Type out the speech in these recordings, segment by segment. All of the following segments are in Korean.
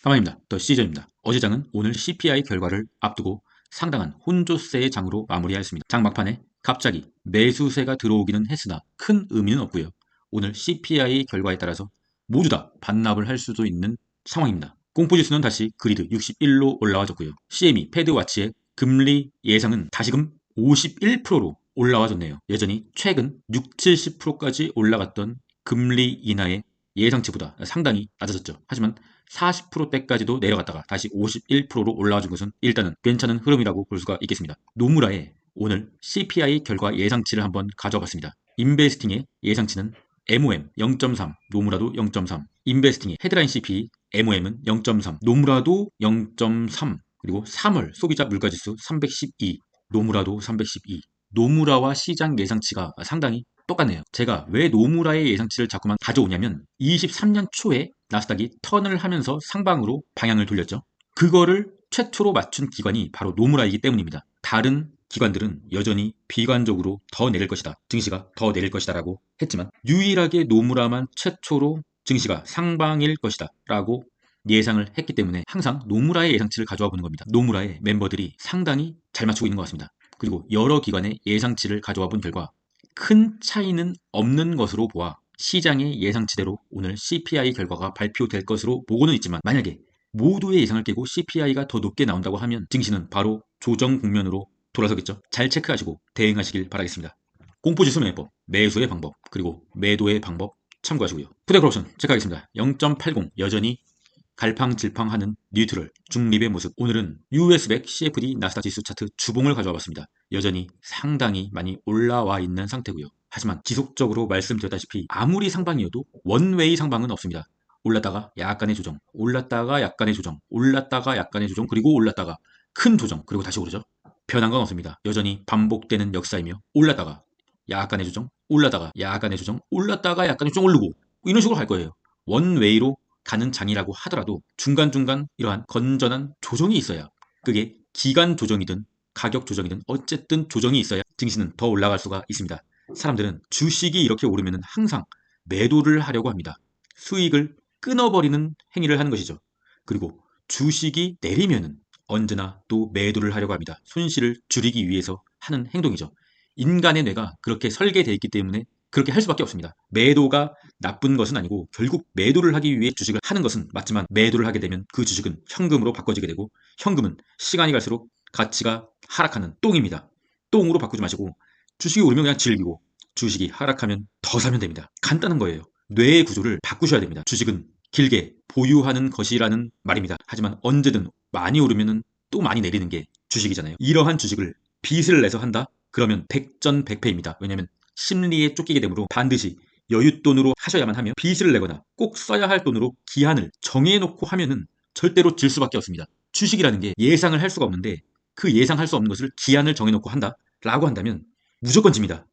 사만입니다. 더 시즌입니다. 어제 장은 오늘 CPI 결과를 앞두고 상당한 혼조세의 장으로 마무리하였습니다. 장 막판에 갑자기 매수세가 들어오기는 했으나 큰 의미는 없고요. 오늘 CPI 결과에 따라서 모두 다 반납을 할 수도 있는 상황입니다. 공포지수는 다시 그리드 61로 올라와줬고요. CME 패드와치의 금리 예상은 다시금 51%로 올라와줬네요. 여전히 최근 6, 70%까지 올라갔던 금리 인하의 예상치보다 상당히 낮아졌죠. 하지만 40%대까지도 내려갔다가 다시 51%로 올라와준 것은 일단은 괜찮은 흐름이라고 볼 수가 있겠습니다. 노무라의 오늘 CPI 결과 예상치를 한번 가져와 봤습니다. 인베스팅의 예상치는 MOM 0.3, 노무라도 0.3, 인베스팅의 헤드라인 CP MOM은 0.3, 노무라도 0.3, 그리고 3월 소비자 물가지수 312, 노무라도 312. 노무라와 시장 예상치가 상당히 똑같네요. 제가 왜 노무라의 예상치를 자꾸만 가져오냐면 23년 초에 나스닥이 턴을 하면서 상방으로 방향을 돌렸죠. 그거를 최초로 맞춘 기관이 바로 노무라이기 때문입니다. 다른 기관들은 여전히 비관적으로 더 내릴 것이다. 증시가 더 내릴 것이다 라고 했지만 유일하게 노무라만 최초로 증시가 상방일 것이다 라고 예상을 했기 때문에 항상 노무라의 예상치를 가져와 보는 겁니다. 노무라의 멤버들이 상당히 잘 맞추고 있는 것 같습니다. 그리고 여러 기관의 예상치를 가져와 본 결과 큰 차이는 없는 것으로 보아 시장의 예상치대로 오늘 CPI 결과가 발표될 것으로 보고는 있지만 만약에 모두의 예상을 깨고 CPI가 더 높게 나온다고 하면 증시는 바로 조정 국면으로 돌아서겠죠. 잘 체크하시고 대응하시길 바라겠습니다. 공포지수 매매법, 매수의 방법, 그리고 매도의 방법 참고하시고요. 푸드크옵션 체크하겠습니다. 0.80 여전히 갈팡질팡하는 뉴트럴, 중립의 모습. 오늘은 US100 CFD 나스닥 지수 차트 주봉을 가져와 봤습니다. 여전히 상당히 많이 올라와 있는 상태고요. 하지만 지속적으로 말씀드렸다시피 아무리 상방이어도 원웨이 상방은 없습니다. 올랐다가 약간의 조정, 올랐다가 약간의 조정, 올랐다가 약간의 조정, 그리고 올랐다가 큰 조정, 그리고 다시 오르죠. 변한 건 없습니다. 여전히 반복되는 역사이며 올랐다가 약간의 조정, 올랐다가 약간의 조정, 올랐다가 약간의 조정 오르고 이런 식으로 갈 거예요. 원웨이로 가는 장이라고 하더라도 중간중간 이러한 건전한 조정이 있어야, 그게 기간 조정이든 가격 조정이든 어쨌든 조정이 있어야 증시는 더 올라갈 수가 있습니다. 사람들은 주식이 이렇게 오르면 항상 매도를 하려고 합니다. 수익을 끊어버리는 행위를 하는 것이죠. 그리고 주식이 내리면은 언제나 또 매도를 하려고 합니다. 손실을 줄이기 위해서 하는 행동이죠. 인간의 뇌가 그렇게 설계되어 있기 때문에 그렇게 할 수밖에 없습니다. 매도가 나쁜 것은 아니고 결국 매도를 하기 위해 주식을 하는 것은 맞지만 매도를 하게 되면 그 주식은 현금으로 바꿔지게 되고 현금은 시간이 갈수록 가치가 하락하는 똥입니다. 똥으로 바꾸지 마시고 주식이 오르면 그냥 즐기고 주식이 하락하면 더 사면 됩니다. 간단한 거예요. 뇌의 구조를 바꾸셔야 됩니다. 주식은 길게 보유하는 것이라는 말입니다. 하지만 언제든 많이 오르면 또 많이 내리는 게 주식이잖아요. 이러한 주식을 빚을 내서 한다? 그러면 백전백패입니다. 왜냐하면 심리에 쫓기게 되므로 반드시 여윳돈으로 하셔야만 하며 빚을 내거나 꼭 써야 할 돈으로 기한을 정해놓고 하면은 절대로 질 수밖에 없습니다. 주식이라는 게 예상을 할 수가 없는데 그 예상할 수 없는 것을 기한을 정해놓고 한다라고 한다면 무조건 집니다.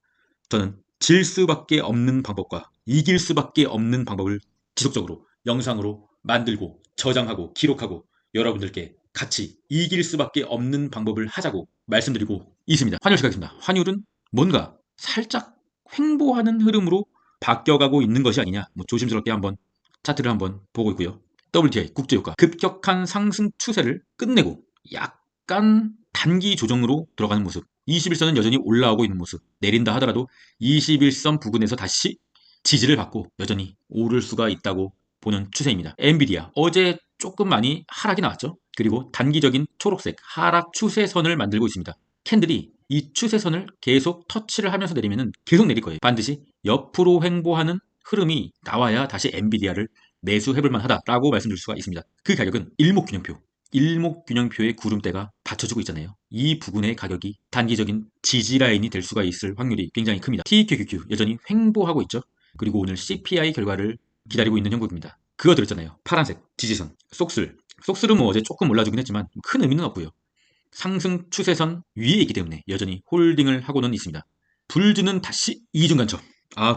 저는 질 수밖에 없는 방법과 이길 수밖에 없는 방법을 지속적으로 영상으로 만들고 저장하고 기록하고 여러분들께 같이 이길 수밖에 없는 방법을 하자고 말씀드리고 있습니다. 환율 시작하겠습니다. 환율은 뭔가 살짝 횡보하는 흐름으로 바뀌어가고 있는 것이 아니냐, 조심스럽게 한번 차트를 한번 보고 있고요. WTI 국제유가 급격한 상승 추세를 끝내고 약간 단기 조정으로 들어가는 모습. 21선은 여전히 올라오고 있는 모습. 내린다 하더라도 21선 부근에서 다시 지지를 받고 여전히 오를 수가 있다고 보는 추세입니다. 엔비디아 어제 조금 많이 하락이 나왔죠. 그리고 단기적인 초록색 하락 추세선을 만들고 있습니다. 캔들이 이 추세선을 계속 터치를 하면서 내리면 계속 내릴 거예요. 반드시 옆으로 횡보하는 흐름이 나와야 다시 엔비디아를 매수해볼 만하다라고 말씀드릴 수가 있습니다. 그 가격은 일목균형표의 구름대가 받쳐주고 있잖아요. 이 부분의 가격이 단기적인 지지라인이 될 수가 있을 확률이 굉장히 큽니다. TQQQ 여전히 횡보하고 있죠. 그리고 오늘 CPI 결과를 기다리고 있는 형국입니다. 그거 들었잖아요. 파란색 지지선 속슬은 어제 조금 올라주긴 했지만 큰 의미는 없고요. 상승 추세선 위에 있기 때문에 여전히 홀딩을 하고는 있습니다. 불주는 다시 이중 간첩.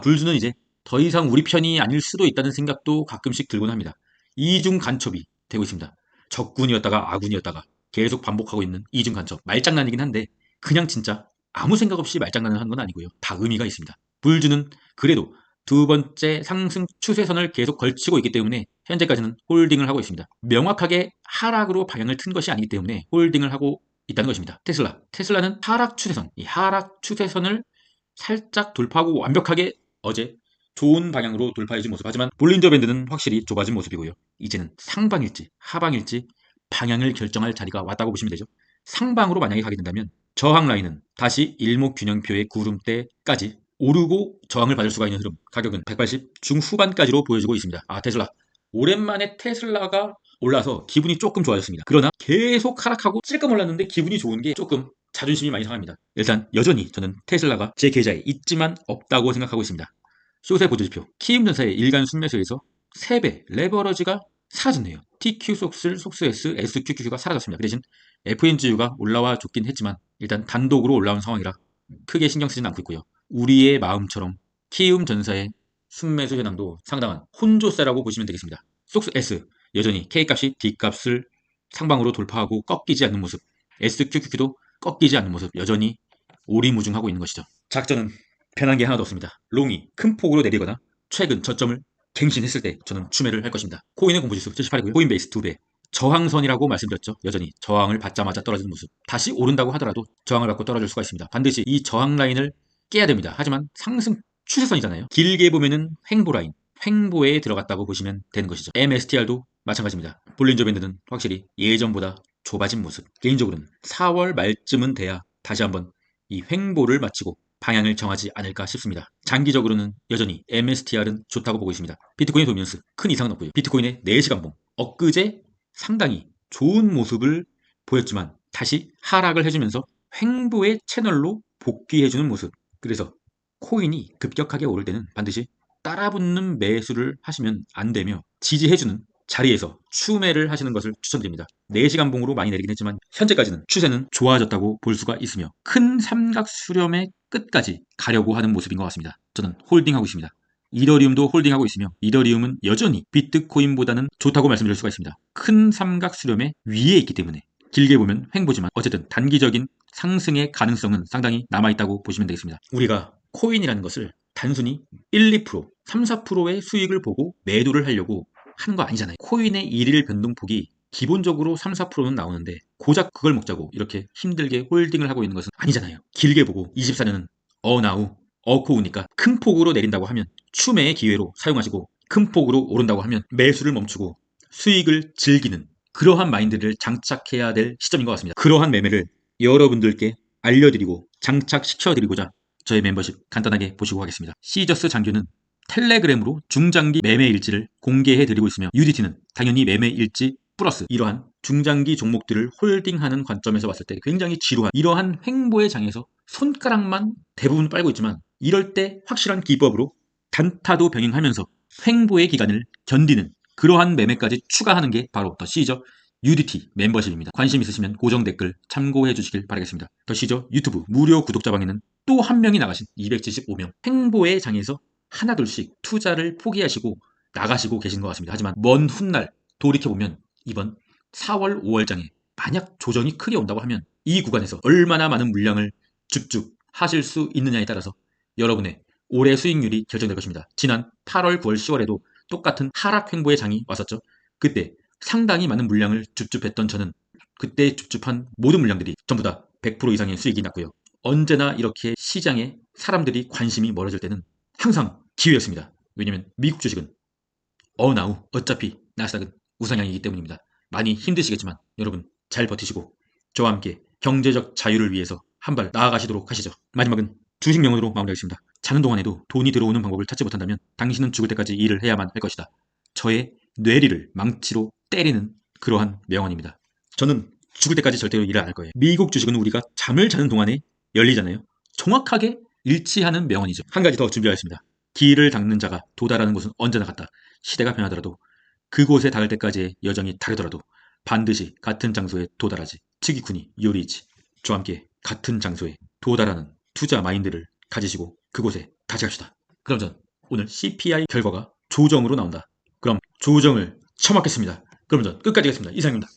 불주는 이제 더 이상 우리 편이 아닐 수도 있다는 생각도 가끔씩 들곤 합니다. 이중 간첩이 되고 있습니다. 적군이었다가 아군이었다가 계속 반복하고 있는 이중 간첩. 말장난이긴 한데 그냥 진짜 아무 생각 없이 말장난을 하는 건 아니고요. 다 의미가 있습니다. 불주는 그래도 두 번째 상승 추세선을 계속 걸치고 있기 때문에 현재까지는 홀딩을 하고 있습니다. 명확하게 하락으로 방향을 튼 것이 아니기 때문에 홀딩을 하고 있다는 것입니다. 테슬라는 하락 추세선, 이 하락 추세선을 살짝 돌파하고 완벽하게 어제 좋은 방향으로 돌파해준 모습. 하지만 볼린저 밴드는 확실히 좁아진 모습이고요. 이제는 상방일지 하방일지 방향을 결정할 자리가 왔다고 보시면 되죠. 상방으로 만약에 가게 된다면 저항 라인은 다시 일목균형표의 구름대까지 오르고 저항을 받을 수가 있는 흐름. 가격은 180 중후반까지로 보여지고 있습니다. 테슬라. 오랜만에 테슬라가 올라서 기분이 조금 좋아졌습니다. 그러나 계속 하락하고 찔끔 올랐는데 기분이 좋은 게 조금 자존심이 많이 상합니다. 일단 여전히 저는 테슬라가 제 계좌에 있지만 없다고 생각하고 있습니다. 숏의 보조지표. 키움전사의 일간 순매수에서 3배 레버러지가 사라졌네요. TQ 속슬, 속스S, SQQ가 사라졌습니다. 그 대신 FNGU가 올라와 줬긴 했지만 일단 단독으로 올라온 상황이라 크게 신경 쓰지는 않고 있고요. 우리의 마음처럼 키움전사의 순매수 현황도 상당한 혼조세라고 보시면 되겠습니다. 속스S 여전히 K값이 D값을 상방으로 돌파하고 꺾이지 않는 모습, SQQQ도 꺾이지 않는 모습, 여전히 오리무중하고 있는 것이죠. 작전은 편한 게 하나도 없습니다. 롱이 큰 폭으로 내리거나 최근 저점을 갱신했을 때 저는 추매를 할 것입니다. 코인의 공부지수 78이고요. 코인베이스 2배. 저항선이라고 말씀드렸죠. 여전히 저항을 받자마자 떨어지는 모습. 다시 오른다고 하더라도 저항을 받고 떨어질 수가 있습니다. 반드시 이 저항 라인을 깨야 됩니다. 하지만 상승 추세선이잖아요. 길게 보면은 횡보 라인, 횡보에 들어갔다고 보시면 되는 것이죠. MSTR도 마찬가지입니다. 볼린저 밴드는 확실히 예전보다 좁아진 모습. 개인적으로는 4월 말쯤은 돼야 다시 한번 이 횡보를 마치고 방향을 정하지 않을까 싶습니다. 장기적으로는 여전히 MSTR은 좋다고 보고 있습니다. 비트코인 도미넌스 큰 이상은 없고요. 비트코인의 4시간봉 엊그제 상당히 좋은 모습을 보였지만 다시 하락을 해주면서 횡보의 채널로 복귀해주는 모습. 그래서 코인이 급격하게 오를 때는 반드시 따라붙는 매수를 하시면 안 되며 지지해주는 자리에서 추매를 하시는 것을 추천드립니다. 4시간 봉으로 많이 내리긴 했지만 현재까지는 추세는 좋아졌다고 볼 수가 있으며 큰 삼각 수렴의 끝까지 가려고 하는 모습인 것 같습니다. 저는 홀딩하고 있습니다. 이더리움도 홀딩하고 있으며 이더리움은 여전히 비트코인보다는 좋다고 말씀드릴 수가 있습니다. 큰 삼각 수렴의 위에 있기 때문에 길게 보면 횡보지만 어쨌든 단기적인 상승의 가능성은 상당히 남아있다고 보시면 되겠습니다. 우리가 코인이라는 것을 단순히 1, 2%, 3, 4%의 수익을 보고 매도를 하려고 하는 거 아니잖아요. 코인의 일일 변동폭이 기본적으로 3, 4%는 나오는데 고작 그걸 먹자고 이렇게 힘들게 홀딩을 하고 있는 것은 아니잖아요. 길게 보고 24년은 어나우, 어코우니까 큰 폭으로 내린다고 하면 추매의 기회로 사용하시고 큰 폭으로 오른다고 하면 매수를 멈추고 수익을 즐기는 그러한 마인드를 장착해야 될 시점인 것 같습니다. 그러한 매매를 여러분들께 알려드리고 장착시켜드리고자 저의 멤버십 간단하게 보시고 가겠습니다. 시저스 장교는 텔레그램으로 중장기 매매 일지를 공개해드리고 있으며 UDT는 당연히 매매 일지 플러스 이러한 중장기 종목들을 홀딩하는 관점에서 봤을 때 굉장히 지루한 이러한 횡보의 장에서 손가락만 대부분 빨고 있지만 이럴 때 확실한 기법으로 단타도 병행하면서 횡보의 기간을 견디는 그러한 매매까지 추가하는 게 바로 더 시저 UDT 멤버십입니다. 관심 있으시면 고정 댓글 참고해 주시길 바라겠습니다. 더 시저 유튜브 무료 구독자 방에는 또 한 명이 나가신 275명 횡보의 장에서 하나둘씩 투자를 포기하시고 나가시고 계신 것 같습니다. 하지만 먼 훗날 돌이켜보면 이번 4월 5월장에 만약 조정이 크게 온다고 하면 이 구간에서 얼마나 많은 물량을 줍줍 하실 수 있느냐에 따라서 여러분의 올해 수익률이 결정될 것입니다. 지난 8월, 9월, 10월에도 똑같은 하락 횡보의 장이 왔었죠. 그때 상당히 많은 물량을 줍줍했던 저는 그때 줍줍한 모든 물량들이 전부 다 100% 이상의 수익이 났고요. 언제나 이렇게 시장에 사람들이 관심이 멀어질 때는 항상 기회였습니다. 왜냐면 미국 주식은 어나우 어차피 나스닥은 우상향이기 때문입니다. 많이 힘드시겠지만 여러분 잘 버티시고 저와 함께 경제적 자유를 위해서 한 발 나아가시도록 하시죠. 마지막은 주식 명언으로 마무리하겠습니다. 자는 동안에도 돈이 들어오는 방법을 찾지 못한다면 당신은 죽을 때까지 일을 해야만 할 것이다. 저의 뇌리를 망치로 때리는 그러한 명언입니다. 저는 죽을 때까지 절대로 일을 안 할 거예요. 미국 주식은 우리가 잠을 자는 동안에 열리잖아요. 정확하게 일치하는 명언이죠. 한 가지 더 준비하였습니다. 길을 닦는 자가 도달하는 곳은 언제나 같다. 시대가 변하더라도 그곳에 닿을 때까지의 여정이 다르더라도 반드시 같은 장소에 도달하지. 츠기쿠니 요리이치. 저와 함께 같은 장소에 도달하는 투자 마인드를 가지시고 그곳에 같이 갑시다. 그럼 전 오늘 CPI 결과가 조정으로 나온다. 그럼 조정을 쳐맞겠습니다. 그럼 전 끝까지 가겠습니다. 이상입니다.